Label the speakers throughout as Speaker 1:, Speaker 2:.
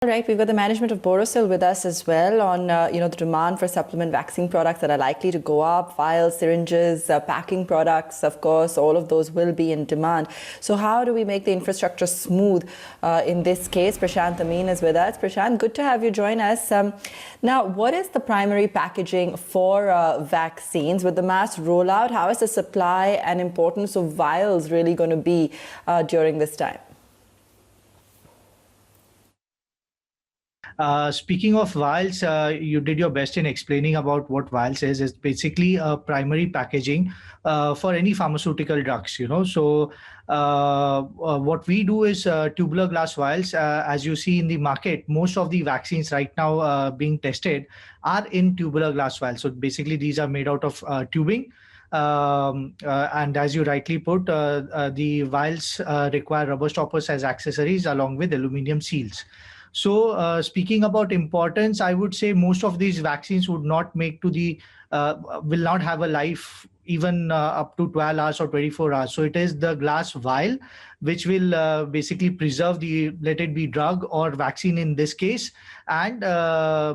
Speaker 1: All right, we've got the management of Borosil with us as well on the demand for supplement vaccine products that are likely to go up. Vials, syringes, packing products, of course, all of those will be in demand. So how do we make the infrastructure smooth in this case? Prashant Amin is with us. Prashant, good to have you join us. Now, what is the primary packaging for vaccines? With the mass rollout, how is the supply and importance of vials really going to be during this time?
Speaker 2: Speaking of vials, you did your best in explaining about what vials is. It's basically a primary packaging for any pharmaceutical drugs, So what we do is tubular glass vials. As you see in the market, most of the vaccines right now being tested are in tubular glass vials. So basically, these are made out of tubing. And as you rightly put, the vials require rubber stoppers as accessories along with aluminum seals. So speaking about importance, I would say most of these vaccines would not make to the, will not have a life even up to 12 hours or 24 hours. So it is the glass vial, which will basically preserve the, let it be drug or vaccine in this case, and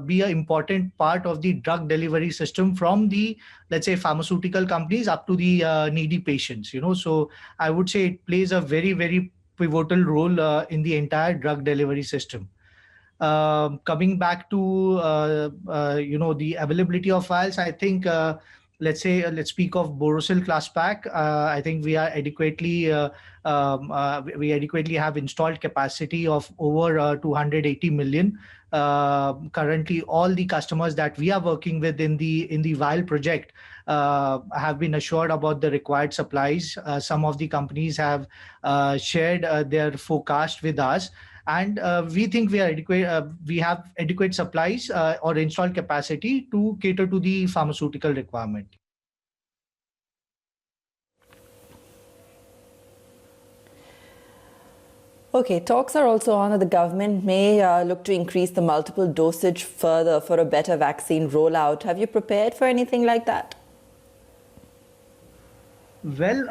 Speaker 2: be an important part of the drug delivery system from the, let's say, pharmaceutical companies up to the needy patients, So I would say it plays a very, very pivotal role in the entire drug delivery system. Coming back to the availability of vials, I think let's speak of Borosil Klasspack. I think we are adequately we adequately have installed capacity of over 280 million. Currently, all the customers that we are working with in the vial project have been assured about the required supplies. Some of the companies have shared their forecast with us. And we think we are adequate. We have adequate supplies or installed capacity to cater to the pharmaceutical requirement.
Speaker 1: Okay, talks are also on that the government may look to increase the multiple dosage further for a better vaccine rollout. Have you prepared for anything like that?
Speaker 2: Well,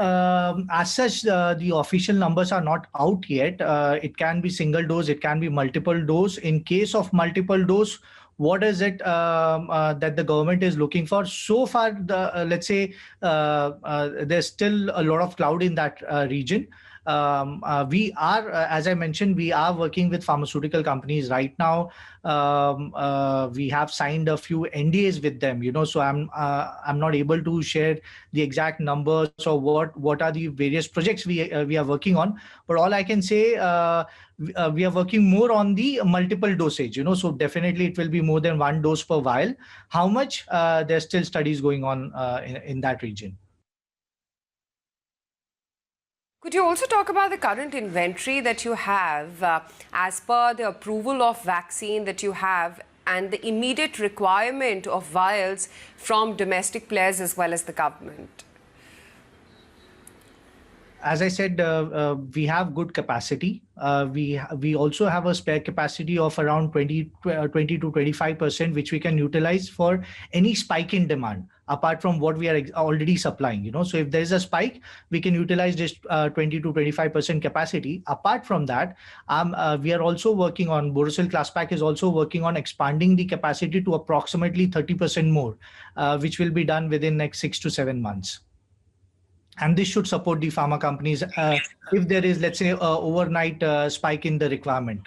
Speaker 2: as such, the official numbers are not out yet. It can be single dose, it can be multiple dose. In case of multiple dose, what is it that the government is looking for? So far, let's say there's still a lot of cloud in that region. We are, as I mentioned, we are working with pharmaceutical companies right now. We have signed a few NDAs with them, so I'm not able to share the exact numbers or what are the various projects we are working on. But all I can say, we are working more on the multiple dosage, so definitely it will be more than one dose per vial. How much? There's still studies going on in that region.
Speaker 3: Could you also talk about the current inventory that you have as per the approval of vaccine that you have and the immediate requirement of vials from domestic players as well as the government?
Speaker 2: As I said, we have good capacity. We also have a spare capacity of around 20 to 25%, which we can utilize for any spike in demand, apart from what we are already supplying. So if there is a spike, we can utilize this 20 to 25% capacity. Apart from that, we are also working on, Borosil Klasspack is also working on expanding the capacity to approximately 30% more, which will be done within next 6 to 7 months. And this should support the pharma companies if there is, let's say, an overnight spike in the requirement.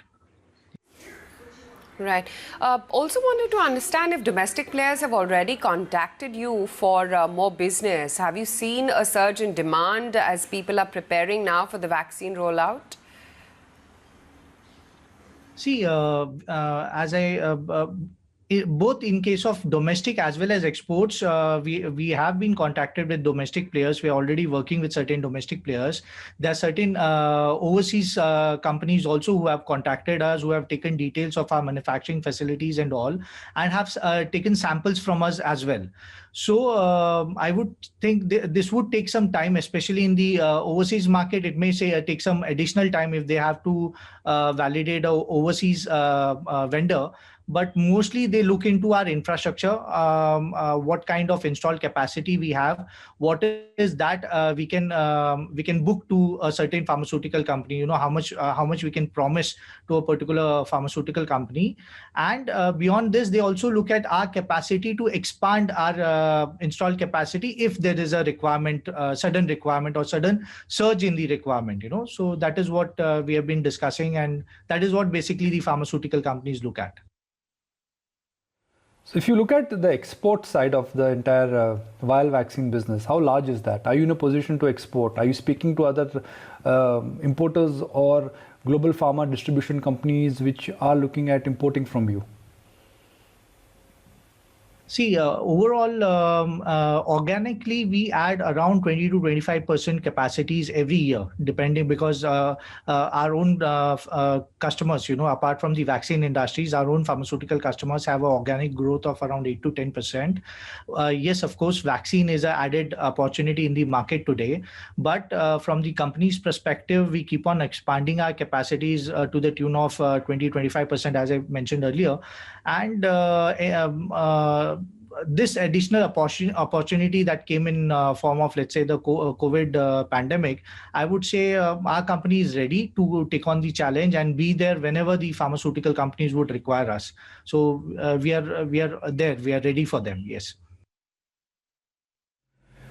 Speaker 3: Right. Also wanted to understand if domestic players have already contacted you for more business. Have you seen a surge in demand as people are preparing now for the vaccine rollout?
Speaker 2: See, as I... both in case of domestic as well as exports, we have been contacted with domestic players. We are already working with certain domestic players. There are certain overseas companies also who have contacted us, who have taken details of our manufacturing facilities and all, and have taken samples from us as well. So I would think this would take some time, especially in the overseas market. It may take some additional time if they have to validate an overseas vendor. but mostly they look into our infrastructure, what kind of installed capacity we have, what is that we can book to a certain pharmaceutical company, how much we can promise to a particular pharmaceutical company. And beyond this, they also look at our capacity to expand our installed capacity if there is a requirement, sudden requirement or sudden surge in the requirement. So that is what we have been discussing, and that is what basically the pharmaceutical companies look at.
Speaker 4: So if you look at the export side of the entire vial vaccine business, how large is that? Are you in a position to export? Are you speaking to other importers or global pharma distribution companies which are looking at importing from you?
Speaker 2: See, overall, organically, we add around 20 to 25% capacities every year, depending, because our own customers, apart from the vaccine industries, our own pharmaceutical customers have an organic growth of around 8 to 10%. Yes, of course, vaccine is an added opportunity in the market today. But from the company's perspective, we keep on expanding our capacities to the tune of 20, 25%, as I mentioned earlier. And this additional opportunity that came in form of, let's say, the COVID pandemic, I would say our company is ready to take on the challenge and be there whenever the pharmaceutical companies would require us. So we are there. We are ready for them. Yes.